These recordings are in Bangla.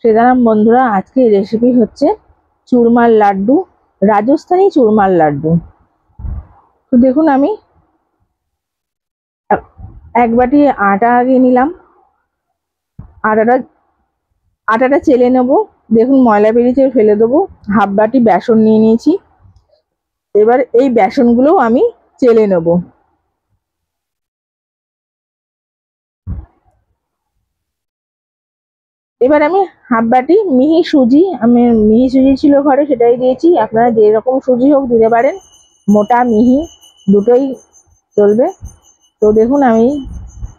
सीताराम बंधुरा आज के रेसिपि होच्छे चूरमार लाड्डू, राजस्थानी चूरमार लाड्डू। तो देखुन आमी एक बाटी आटा आगे निलाम, आटाटा चेले नेब। देखुन मयला बेरिয়েছে फेले देबो। हाफ बाटी बेसन निये निয়েছি। एबार এই বেসনগুলো আমি চেলে নেব। এবার আমি হাফ বাটি মিহি সুজি, আমি মিহি সুজি ছিল ঘরে সেটাই দিয়েছি। আপনারা যে রকম সুজি হোক দিতে পারেন, মোটা মিহি দুটোই চলবে। তো দেখুন আমি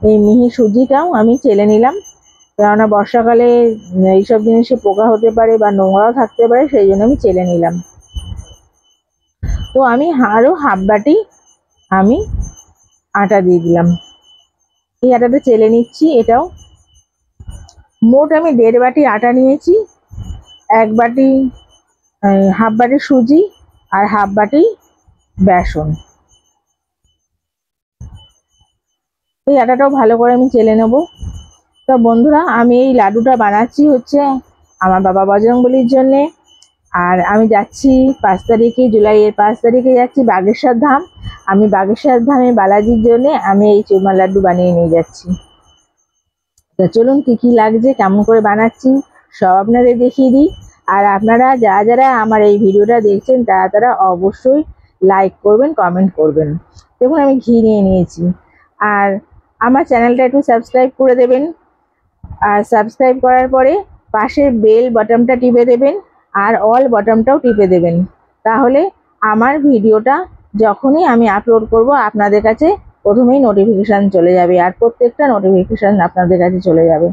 এই মিহি সুজিটাও আমি চেলে নিলাম, কেননা বর্ষাকালে এইসব জিনিসে পোকা হতে পারে বা নোংরাও থাকতে পারে, সেই জন্য আমি চেলে নিলাম। তো আমি আরও হাফ বাটি আমি আটা দিয়ে দিলাম। এই আটাটা চেলে নিচ্ছি। এটাও মোট আমি 1.5 বাটি আটা নিয়েছি, এক বাটি হাফ বাটি সুজি আর হাফ বাটি বেসন। এই আটাটাও ভালো করে আমি চেলে নেব। তো বন্ধুরা আমি এই লাড্ডুটা বানাচ্ছি হচ্ছে আমার বাবা বজরংবলির জন্যে। আর আমি যাচ্ছি 5 তারিখে, জুলাইয়ের 5 তারিখে যাচ্ছি বাগেশ্বর ধাম। আমি বাগেশ্বর ধামে বালাজির জন্য আমি এই চুরমার লাড্ডু বানিয়ে নিয়ে যাচ্ছি। তো চলুন কি কি লাগছে, কেমন করে বানাচ্ছি সব আপনাদের দেখিয়ে দিই। আর আপনারা যারা যারা আমার এই ভিডিওটা দেখছেন তারা অবশ্যই লাইক করবেন, কমেন্ট করবেন। দেখুন আমি ঘি নিয়ে নিয়েছি। আর আমার চ্যানেলটা একটু সাবস্ক্রাইব করে দেবেন। আর সাবস্ক্রাইব করার পরে পাশে বেল বাটনটা টিপে দেবেন আর অল বাটনটাও টিপে দেবেন। তাহলে আমার ভিডিওটা যখনই আমি আপলোড করব আপনাদের কাছে প্রথমেই নোটিফিকেশান চলে যাবে, আর প্রত্যেকটা নোটিফিকেশান আপনাদের কাছে চলে যাবে।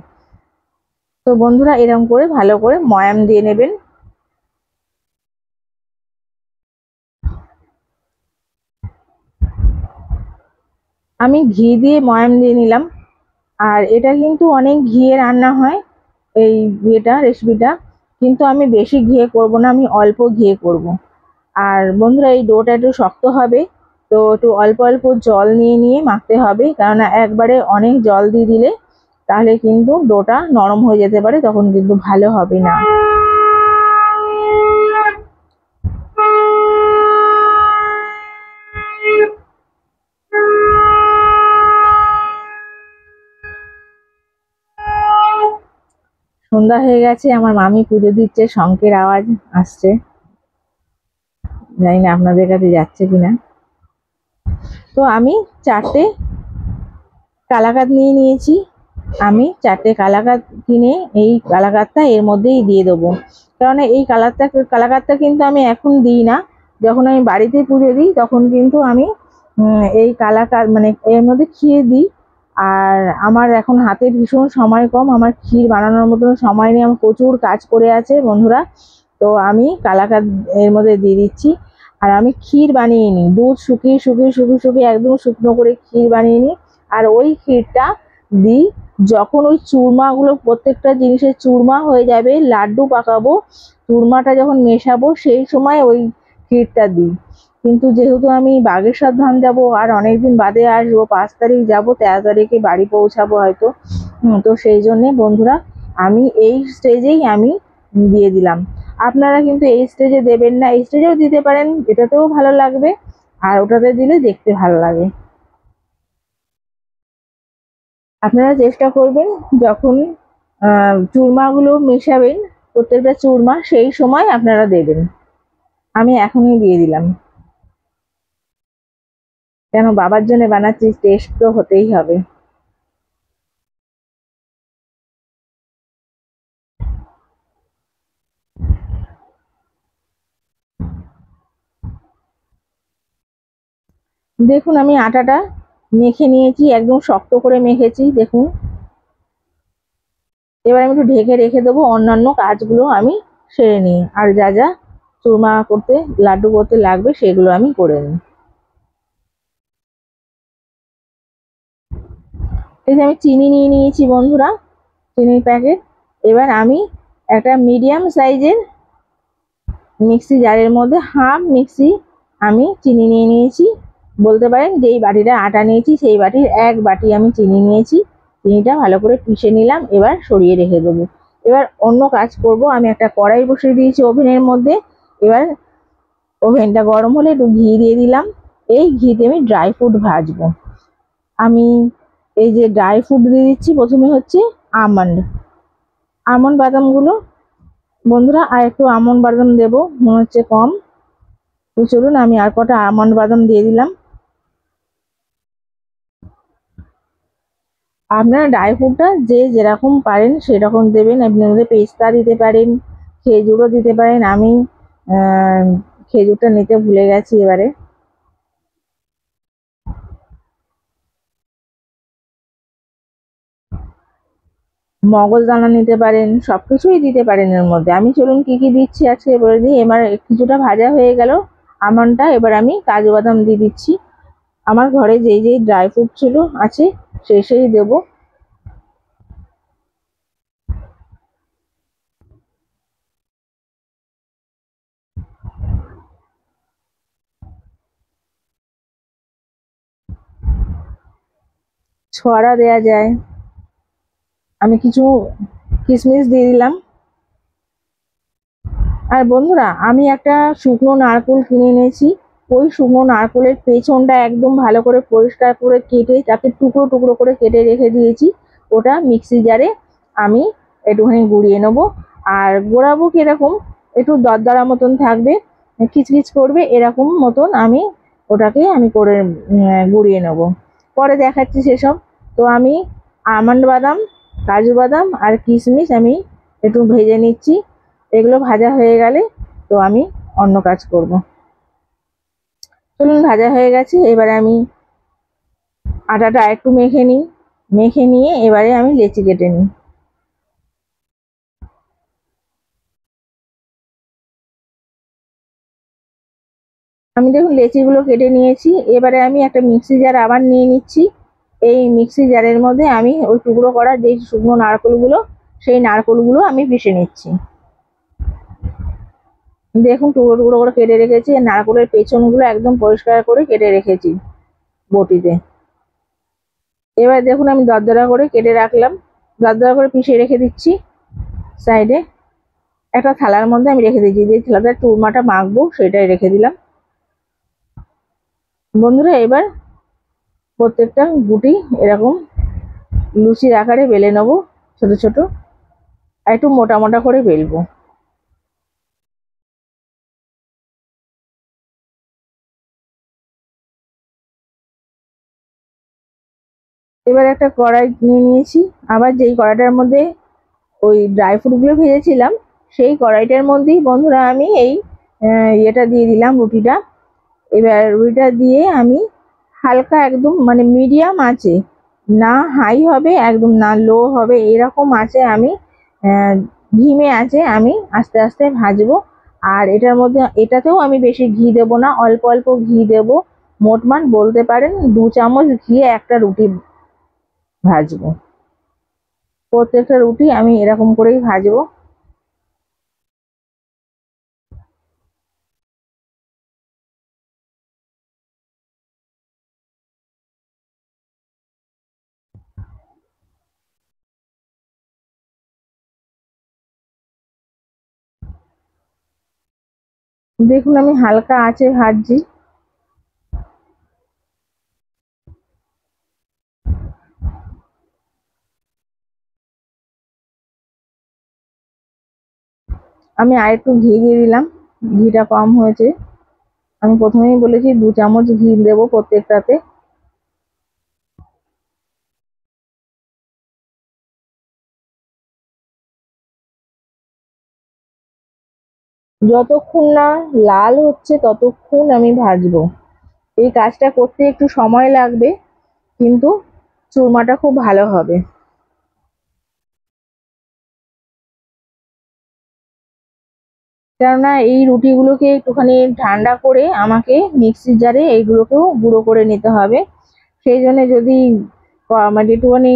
তো বন্ধুরা এরকম করে ভালো করে ময়াম দিয়ে নেবেন। আমি ঘি দিয়ে ময়াম দিয়ে নিলাম। আর এটা কিন্তু অনেক ঘিয়ে রান্না হয় এই রেসিপিটা, কিন্তু আমি বেশি ঘিয়ে করব না, আমি অল্প ঘিয়ে করব। আর বন্ধুরা এই ডোটা একটু শক্ত হবে, তো একটু অল্প অল্প জল নিয়ে নিয়ে মাখতে হবে, কেননা একবারে অনেক জল দিয়ে দিলে তাহলে কিন্তু ডোটা নরম হয়ে যেতে পারে, তখন কিন্তু ভালো হবে না। সন্ধ্যা হয়ে গেছে, আমার মামি পুজো দিচ্ছে, শঙ্খের আওয়াজ আসছে, জানি না আপনাদের কাছে যাচ্ছে কিনা। তো আমি 4টে কালাকাত নিয়ে নিয়েছি। আমি 4টে কালাকাত কিনে এই কালাকাতটা এর মধ্যেই দিয়ে দেবো, কারণ এই কালাকাতটা কিন্তু আমি এখন দিই না। যখন আমি বাড়িতে পুজো দিই তখন কিন্তু আমি এই কালাকাত মানে এর মধ্যে ক্ষীর দিই। আর আমার এখন হাতে ভীষণ সময় কম, আমার ক্ষীর বানানোর মতন সময় নেই, আমার প্রচুর কাজ করে আছে বন্ধুরা। তো আমি কালাকাত এর মধ্যে দিয়ে দিচ্ছি। আর আমি ক্ষীর বানিয়ে নিই, দুধ শুকিয়ে একদম শুকনো করে ক্ষীর বানিয়ে নিই। আর ওই ক্ষীরটা দিই যখন ওই চুরমাগুলো, প্রত্যেকটা জিনিসের চুরমা হয়ে যাবে, লাড্ডু পাকাবো, চুরমাটা যখন মেশাবো সেই সময় ওই ক্ষীরটা দিই। কিন্তু যেহেতু আমি বাগেশ্বর ধাম যাব আর অনেকদিন বাদে আসবো, 5 তারিখ যাবো, 13 তারিখে বাড়ি পৌঁছাবো হয়তো, তো সেই জন্যে বন্ধুরা আমি এই স্টেজেই আমি দিয়ে দিলাম। আপনারা কিন্তু এই স্টেজে দেবেন না, এই স্টেজেও দিতে পারেন, এটাতেও ভালো লাগবে আর ওটাতে দিলে দেখতে ভালো লাগে। আপনারা চেষ্টা করবেন যখন চুরমাগুলো মেশাবেন, প্রত্যেকটা চুরমা সেই সময় আপনারা দেবেন। আমি এখনই দিয়ে দিলাম, কেন বাবার জন্য বানাচ্ছি, টেস্ট তো হতেই হবে। দেখুন আমি আটাটা মেখে নিয়েছি, একদম শক্ত করে মেখেছি দেখুন। এবার আমি একটু ঢেকে রেখে দেবো, অন্যান্য কাজগুলো আমি সেরে নিই, আর যা যা চুরমা করতে, লাড্ডু করতে লাগবে সেগুলো আমি করে নিই। এই যে আমি চিনি নিয়ে নিয়েছি বন্ধুরা, চিনির প্যাকেট। এবার আমি একটা মিডিয়াম সাইজের মিক্সি জারের মধ্যে হাফ মিক্সি আমি চিনি নিয়ে নিয়েছি। বলতে পারেন যেই বাটিটা আটা নিয়েছি সেই বাটির 1 বাটি আমি চিনি নিয়েছি। চিনিটা ভালো করে পিষে নিলাম, এবার সরিয়ে রেখে দেবো। এবার অন্য কাজ করব, আমি একটা কড়াই বসিয়ে দিয়েছি ওভেনের মধ্যে। এবার ওভেনটা গরম হলে একটু ঘি দিয়ে দিলাম। এই ঘিতে আমি ড্রাই ফ্রুট ভাজবো। আমি এই যে ড্রাই ফ্রুট দিয়ে দিচ্ছি, প্রথমে হচ্ছে আমন্ড আমন্ড বাদামগুলো। বন্ধুরা আর একটু আমন্ড বাদাম দেবো, মনে হচ্ছে কম, তো চলুন আমি আর কটা আমন্ড বাদাম দিয়ে দিলাম। আপনারা ড্রাই ফ্রুটটা যে যেরকম পারেন সেরকম দেবেন। আপনি মধ্যে পেস্তা দিতে পারেন, খেজুরও দিতে পারেন। আমি খেজুরটা নিতে ভুলে গেছি এবারে। মগজদানা নিতে পারেন, সবকিছুই দিতে পারেন এর মধ্যে। আমি চলুন কি কি দিচ্ছি আজকে বলে দিই। এবার কিছুটা ভাজা হয়ে গেল আমন্ডটা, এবার আমি কাজু বাদাম দিয়ে দিচ্ছি। আমার ঘরে যেই যেই ড্রাই ফ্রুট ছিল আছে সেই দেবো। ছড়া দেয়া যায়, আমি কিছু কিশমিশ দিয়ে দিলাম। আর বন্ধুরা আমি একটা শুকনো নারকেল কিনে এনেছি। ওই শুকনো নারকেলের পেছনটা একদম ভালো করে পরিষ্কার করে কেটে তাকে টুকরো টুকরো করে কেটে রেখে দিয়েছি। ওটা মিক্সি জারে আমি একটুখানি গুঁড়িয়ে নেবো। আর গোড়াবো কিরকম, একটু দরদরা মতন থাকবে, খিচখিচ করবে এরকম মতন আমি ওটাকে আমি করে গুঁড়িয়ে নেবো। পরে দেখাচ্ছি সেসব। তো আমি আমন্ড বাদাম, কাজু বাদাম আর কিশমিশ আমি একটু ভেজে নিচ্ছি। এগুলো ভাজা হয়ে গেলে তো আমি অন্য কাজ করব। চলুন ভাজা হয়ে গেছে, এবারে আমি আটাটা একটু মেখে নিই। মেখে নিয়ে এবারে আমি লেচি কেটে নিই। আমি দেখুন লেচিগুলো কেটে নিয়েছি। এবারে আমি একটা মিক্সি জার আবার নিয়ে নিচ্ছি। এই মিক্সি জারের মধ্যে আমি ওই টুকরো করা যে শুকনো নারকেলগুলো, সেই নারকেলগুলো আমি পিষে নিচ্ছি। দেখুন টুকরো টুকরো করে কেটে রেখেছি। নারকেলের পেছনগুলো একদম পরিষ্কার করে কেটে রেখেছি বটিতে। এবার দেখুন আমি দরদরা করে কেটে রাখলাম, দরদরা করে পিষে রেখে দিচ্ছি সাইডে। একটা থালার মধ্যে আমি রেখে দিচ্ছি, যে থালাতে চুরমাটা মাখবো সেটাই রেখে দিলাম। বন্ধুরা এবার প্রত্যেকটা গুটি এরকম লুচির আকারে বেলে নেবো, ছোট ছোট, আর একটু মোটা মোটা করে বেলবো। এবার একটা কড়াই নিয়ে নিয়েছি। আবার যেই কড়াইটার মধ্যে ওই ড্রাই ফ্রুটগুলো ভেজেছিলাম, সেই কড়াইটার মধ্যেই বন্ধুরা আমি এই ইয়েটা দিয়ে দিলাম, রুটিটা। এবার রুটিটা দিয়ে আমি হালকা একদম মানে মিডিয়াম আছে, না হাই হবে একদম না লো হবে, এরকম আছে আমি ধিমে আছে আমি আস্তে আস্তে ভাজবো। আর এটার মধ্যে এটাতেও আমি বেশি ঘি দেবো না, অল্প অল্প ঘি দেবো। মোটমাট বলতে পারেন 2 চামচ ঘিয়ে একটা রুটি ভাজবো। প্রত্যেকটা রুটি আমি এরকম করেই ভাজবো। দেখুন আমি হালকা আঁচে ভাজছি। আমি আর একটু ঘি দিয়ে দিলাম, ঘিটা কম হয়েছে। আমি প্রথমেই বলেছি 2 চামচ ঘি দেবো প্রত্যেকটাতে। যতক্ষণ না লাল হচ্ছে ততক্ষণ আমি ভাজবো। এই কাজটা করতে একটু সময় লাগবে, কিন্তু চুরমাটা খুব ভালো হবে। কেননা এই রুটিগুলোকে একটুখানি ঠান্ডা করে আমাকে মিক্সির জারে এইগুলোকেও গুঁড়ো করে নিতে হবে। সেই জন্য যদি মানে একটুখানি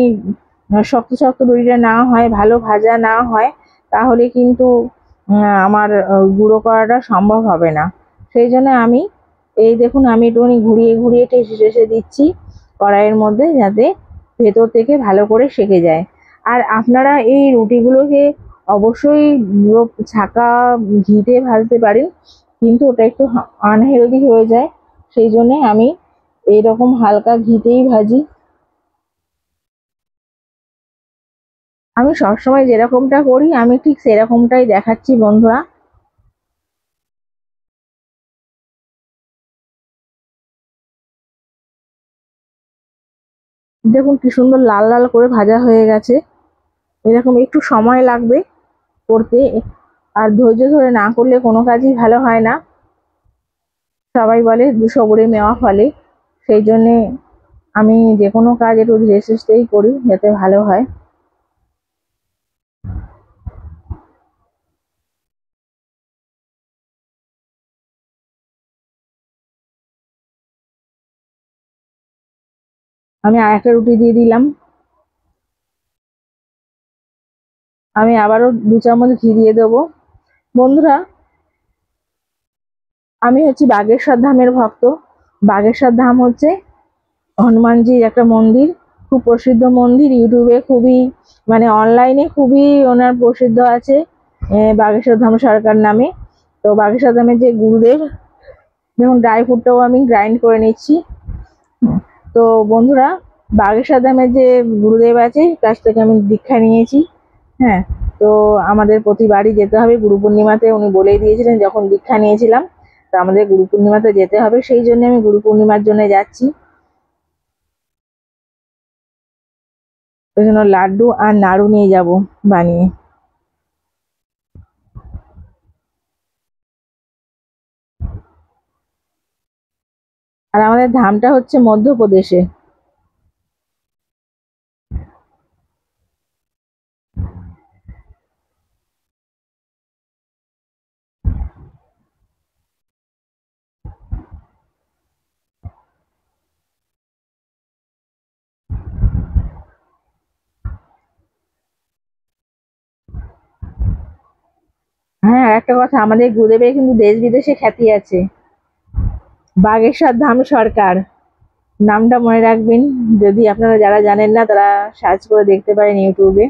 শক্ত শক্ত রুটিটা না হয়, ভালো ভাজা না হয়, তাহলে কিন্তু আমার গুঁড়ো করাটা সম্ভব হবে না। সেই জন্য আমি এই দেখুন আমি একটুখানি ঘুরিয়ে ঘুরিয়ে ঠেসে ঠেসে দিচ্ছি কড়াইয়ের মধ্যে, যাতে ভেতর থেকে ভালো করে সেঁকে যায়। আর আপনারা এই রুটিগুলোকে অবশ্যই পুরো ছাকা ঘিতে ভাজতে পারেন, কিন্তু ওটা একটু আনহেলদি হয়ে যায়, সেই জন্যে আমি এইরকম হালকা ঘিতেই ভাজি। আমি সবসময় যেরকমটা করি আমি ঠিক সেরকমটাই দেখাচ্ছি বন্ধুরা। দেখুন কি সুন্দর লাল লাল করে ভাজা হয়ে গেছে। এরকম একটু সময় লাগবে করতে, আর ধৈর্য ধরে না করলে কোনো কাজই ভালো হয় না। সবাই বলে সবরে মেওয়া ফলে, সেই জন্যে আমি যে কোনো কাজ একটু ধীরে সুস্থেই করি যাতে ভালো হয়। আমি আর একটা রুটি দিয়ে দিলাম। আমি আবারও 2 চামচ ঘি দিয়ে দেবো। বন্ধুরা, আমি হচ্ছি বাগেশ্বর ধামের ভক্ত। বাগেশ্বর ধাম হচ্ছে হনুমানজির একটা মন্দির, খুব প্রসিদ্ধ মন্দির। ইউটিউবে খুবই, মানে অনলাইনে খুবই ওনার প্রসিদ্ধ আছে বাগেশ্বর ধাম সরকার নামে। তো বাগেশ্বর ধামের যে গুরুদেব, দেখুন ড্রাই ফ্রুটটাও আমি গ্রাইন্ড করে নিচ্ছি। তো বন্ধুরা, বাগেশ্বর ধামের যে গুরুদেব আছে তার থেকে আমি দীক্ষা নিয়েছি। হ্যাঁ, তো আমাদের প্রতিবারই যেতে হবে গুরু পূর্ণিমাতে, উনি বলেই দিয়েছিলেন যখন দীক্ষা নিয়েছিলাম, তো আমাদের গুরু পূর্ণিমাতে যেতে হবে, সেই জন্য আমি গুরু পূর্ণিমার জন্য যাচ্ছি। ওই জন্য লাড্ডু আর নাড়ু নিয়ে যাব বানিয়ে। আর আমাদের ধামটা হচ্ছে মধ্যপ্রদেশে। হ্যাঁ, আর একটা কথা, আমাদের গুরুদেবের কিন্তু দেশ বিদেশে খ্যাতি আছে। বাগেশ্বর ধাম সরকার নামটা মনে রাখবেন। যদি আপনারা যারা জানেন না তারা সার্চ করে দেখতে পারেন ইউটিউবে।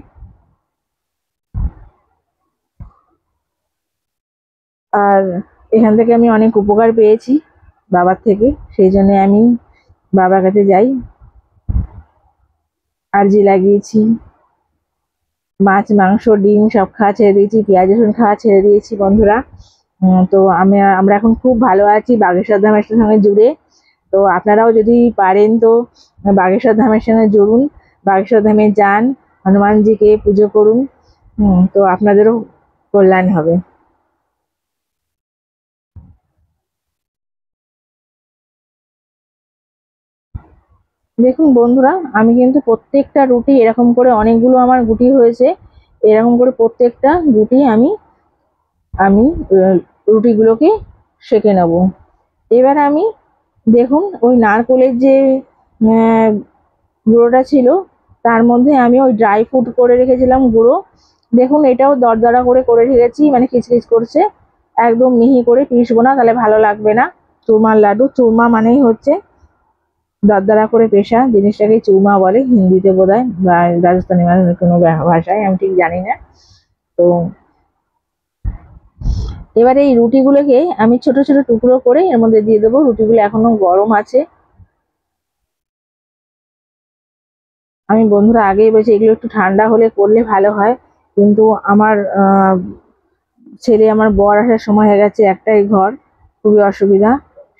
আর এখান থেকে আমি অনেক উপকার পেয়েছি বাবার থেকে, সেই জন্য আমি বাবার কাছে যাই। আরজি লাগিয়েছি, মাছ মাংস ডিম সব খাওয়া ছেড়ে দিয়েছি, পেঁয়াজ রসুন খাওয়া ছেড়ে দিয়েছি বন্ধুরা। তো আমরা এখন খুব ভালো আছি বাগেশ্বর ধামের সঙ্গে জুড়ে। তো আপনারাও যদি পারেন তো বাগেশ্বর ধামের সঙ্গে জুড়ুন, বাগেশ্বর ধামে যান, হনুমানজিকে পুজো করুন। তো আপনাদেরও কল্যাণ হবে। দেখুন বন্ধুরা, আমি কিন্তু প্রত্যেকটা রুটি এরকম করে, অনেকগুলো আমার গুটি হয়েছে, এরকম করে প্রত্যেকটা রুটি আমি আমি রুটিগুলোকে সেঁকে নেব। এবার আমি, দেখুন ওই নারকোলের যে গুঁড়োটা ছিল তার মধ্যে আমি ওই ড্রাই ফ্রুট করে রেখেছিলাম গুঁড়ো, দেখুন এটাও দরদরা করে করে রেখেছি, মানে খিচখিচ করছে। একদম মিহি করে পিসবো না, তাহলে ভালো লাগবে না। চুরমার লাড্ডু, চুরমা মানেই হচ্ছে দরদরা করে পেশা জিনিসটাকে চুরমা বলে হিন্দিতে বোধহয়, বা রাজস্থানি কোনো ভাষায়, আমি ঠিক জানি না। তো এবারে এই রুটিগুলোকে আমি ছোট ছোট টুকরো করে এর মধ্যে দিয়ে দেবো। রুটিগুলো এখনো গরম আছে। আমি বন্ধুরা আগেই বলছি এগুলো একটু ঠান্ডা হলে করলে ভালো হয়, কিন্তু আমার ছেলে, আমার বর আসার সময় হয়ে গেছে, একটাই ঘর, খুবই অসুবিধা,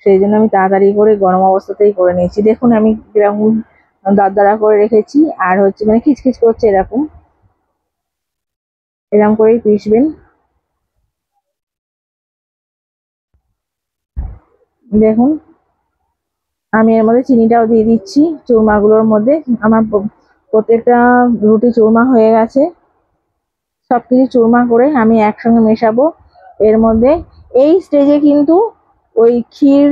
সেই জন্য আমি তাড়াতাড়ি করে গরম অবস্থাতেই করে নিয়েছি। দেখুন আমি কিরকম দরদরা করে রেখেছি, আর হচ্ছে মানে খিচখিচ করছে এরকম, এরকম করেই পিসবেন। দেখুন আমি এর মধ্যে চিনিটাও দিয়ে দিচ্ছি চুরমাগুলোর মধ্যে। আমার প্রত্যেকটা রুটি চুরমা হয়ে গেছে। সবকিছু চুরমা করে আমি একসঙ্গে মেশাবো এর মধ্যে। এই স্টেজে কিন্তু ওই ক্ষীর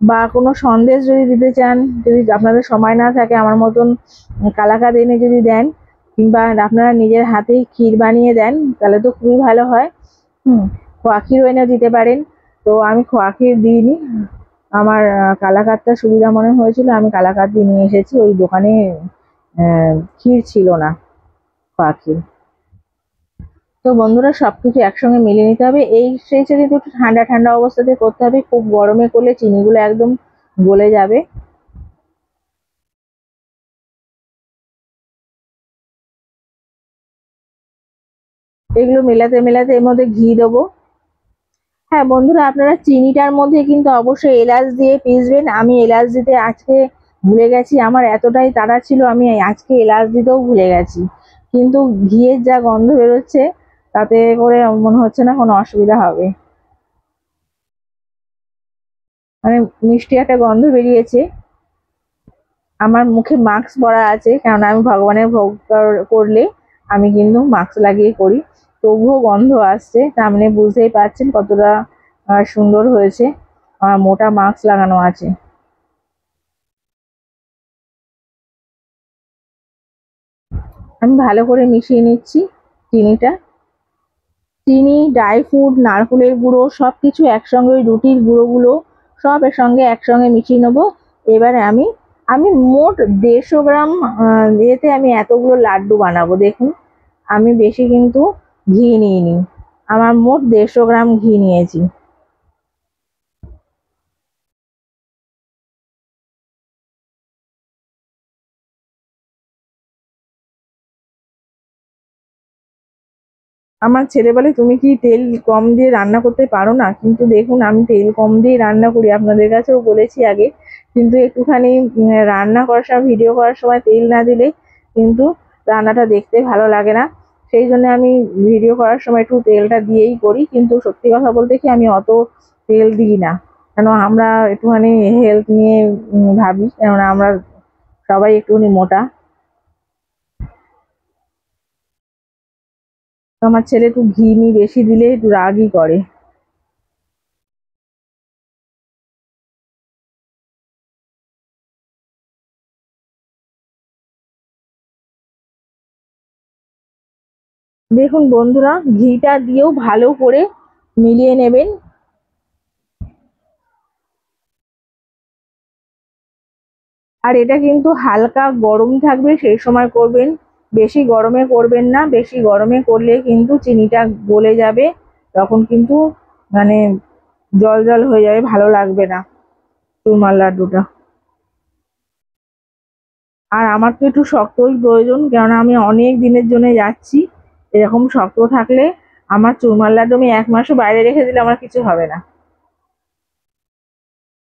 বা কোনো সন্দেশ যদি দিতে চান, যদি আপনাদের সময় না থাকে, আমার মতন কালাকাঁদ এনে যদি দেন, কিংবা আপনারা নিজের হাতেই ক্ষীর বানিয়ে দেন, তাহলে তো খুবই ভালো হয়। খোয়া ক্ষীরও এনে দিতে পারেন। তো আমি খোয়া ক্ষীর দিইনি, আমার কালাকাঁদটা সুবিধা মনে হয়েছিল, আমি কালাকাঁদ দিয়ে নিয়ে এসেছি। ওই দোকানে ক্ষীর ছিল না, খোয়া ক্ষীর। তো বন্ধুরা সবকিছু একসঙ্গে মিলিয়ে নিতে হবে। এই স্টেজে কিন্তু একটু ঠান্ডা ঠান্ডা অবস্থাতে করতে হবে, খুব গরমে করলে চিনিগুলো একদম গলে যাবে। এগুলো মেলাতে মেলাতে এর মধ্যে ঘি দেবো। হ্যাঁ বন্ধুরা, আপনারা চিনিটার মধ্যে কিন্তু অবশ্যই এলাচ দিয়ে পিসবেন। আমি এলাচ দিতে আজকে ভুলে গেছি, আমার এতটাই তাড়া ছিল আমি আজকে এলাচ দিতেও ভুলে গেছি। কিন্তু ঘিয়ের যা গন্ধ বেরোচ্ছে তাতে করে মনে হচ্ছে না কোনো অসুবিধা হবে। মানে মিষ্টি একটা গন্ধ বেরিয়েছে। আমার মুখে মাস্ক পরা আছে, কারণ আমি ভগবানের ভোগ করলে আমি কিন্তু মাস্ক লাগিয়ে করি। তবুও গন্ধ আসছে, তার মানে বুঝতেই পারছেন কতটা সুন্দর হয়েছে। আমার মোটা মাস্ক লাগানো আছে। আমি ভালো করে মিশিয়ে নিচ্ছি চিনিটা। চিনি, ড্রাই ফ্রুট, নারকেলের গুঁড়ো সবকিছু একসঙ্গে, ওই রুটির গুঁড়োগুলো সব এর সঙ্গে একসঙ্গে মিশিয়ে নেবো। এবারে আমি আমি মোট 150 গ্রাম ইয়েতে আমি এতগুলো লাড্ডু বানাবো। দেখুন আমি বেশি কিন্তু ঘি নিইনি, আমার মোট 150 গ্রাম ঘি নিয়েছি। আমার ছেলে বলে তুমি কি তেল কম দিয়ে রান্না করতে পারো না, কিন্তু দেখুন আমি তেল কম দিয়ে রান্না করি, আপনাদের কাছেও বলেছি আগে। কিন্তু একটুখানি রান্না করার সময়, ভিডিও করার সময় তেল না দিলে কিন্তু রান্নাটা দেখতে ভালো লাগে না। সেই জন্য আমি ভিডিও করার সময় একটু তেলটা দিয়েই করি, কিন্তু সত্যি কথা বলতে কি আমি অত তেল দিই না, কেন আমরা একটুখানি হেলথ নিয়ে ভাবি, কেননা আমরা সবাই একটুখানি মোটা। তো আমার ছেলে একটু ঘি মি বেশি দিলে একটু রাগই করে। দেখুন বন্ধুরা, ঘিটা দিয়েও ভালো করে মিলিয়ে নেবেন। আর এটা কিন্তু হালকা গরম থাকবে সেই সময় করবেন, বেশি গরমে করবেন না, বেশি গরমে করলে কিন্তু চিনিটা গলে যাবে, তখন কিন্তু মানে জল জল হয়ে যাবে, ভালো লাগবে না চুরমার লাড্ডুটা। আর আমার তো একটু শক্তই প্রয়োজন, কেননা আমি অনেক দিনের জন্য যাচ্ছি। এরকম শক্ত থাকলে আমার চুরমার লাড্ডু আমি 1 মাসও বাইরে রেখে দিলে আমার কিছু হবে না।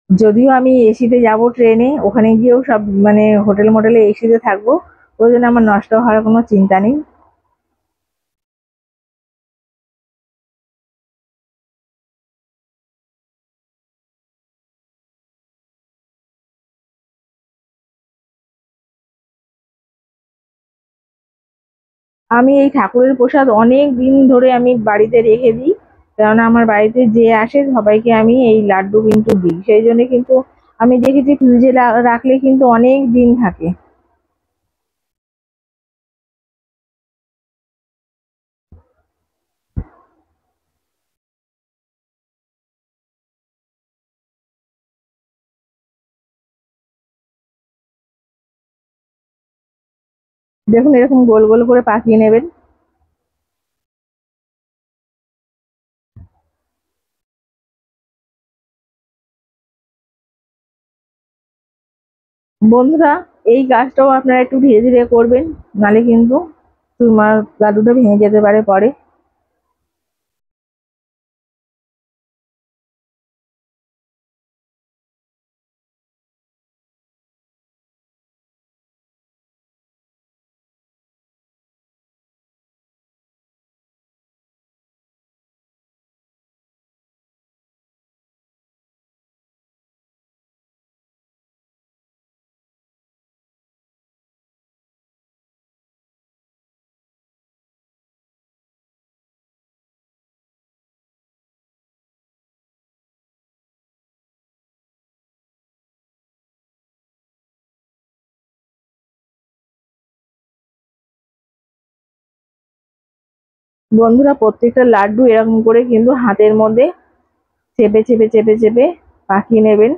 যদিও আমি এসিতে যাব ট্রেনে, ওখানে গিয়েও সব মানে হোটেল মোটেলে এসিতে থাকবো, ওই জন্য আমার নষ্ট হওয়ার কোনো চিন্তা নেই। আমি এই ঠাকুরের প্রসাদ অনেক দিন ধরে আমি বাড়িতে রেখে দিই, কেননা আমার বাড়িতে যে আসে সবাইকে আমি এই লাড্ডু কিন্তু দিই, সেই জন্য কিন্তু আমি দেখেছি ফ্রিজে রাখলে কিন্তু অনেক দিন থাকে। দেখুন এরকম গোল গোল করে পাকিয়ে নেবেন। বন্ধুরা, এই কাজটাও আপনারা একটু ধীরে ধীরে করবেন, নালে কিন্তু চুরমার লাড্ডুটা ভেঙে যেতে পারে পরে। বন্ধুরা, প্রত্যেকটা লাড্ডু এরকম করে কিন্তু হাতের মধ্যে চেপে চেপে চেপে চেপে পাকিয়ে নেবেন,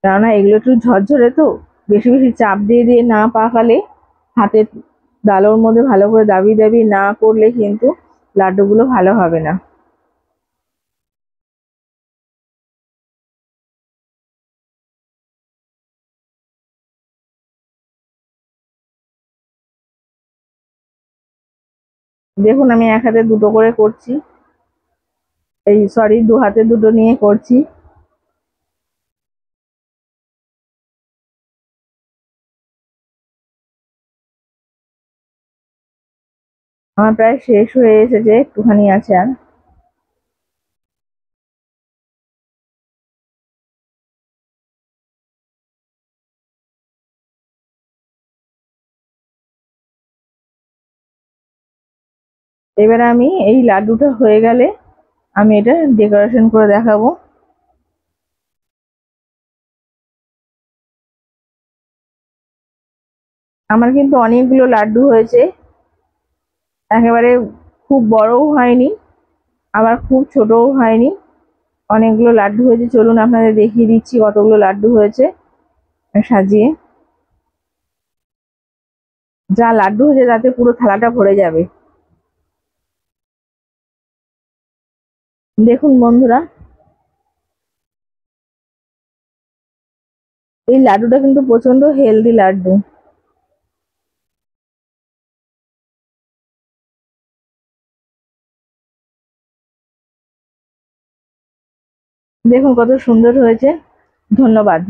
কেননা এগুলো একটু ঝরঝরে তো, বেশি বেশি চাপ দিয়ে দিয়ে না পাকালে হাতে ডালোর মধ্যে ভালো করে দাবিয়ে দাবিয়ে না করলে কিন্তু লাড্ডুগুলো ভালো হবে না। দেখুন আমি এক হাতে দুটো করে করছি, এই সরি, দু হাতে দুটো নিয়ে করছি। আমার প্রায় শেষ হয়ে এসেছে, একটুখানি আছে আর। এবার আমি এই লাড্ডুটা হয়ে গেলে আমি এটা ডেকোরেশন করে দেখাবো। আমার কিন্তু অনেকগুলো লাড্ডু হয়েছে, একেবারে খুব বড়ও হয়নি আবার খুব ছোটও হয়নি, অনেকগুলো লাড্ডু হয়েছে। চলুন আপনাদের দেখিয়ে দিচ্ছি কতগুলো লাড্ডু হয়েছে সাজিয়ে। যা লাড্ডু হয়েছে তাতে পুরো থালাটা ভরে যাবে। দেখুন বন্ধুরা, এই লাড্ডুটা কিন্তু প্রচন্ড হেলদি লাড্ডু। দেখুন কত সুন্দর হয়েছে। ধন্যবাদ।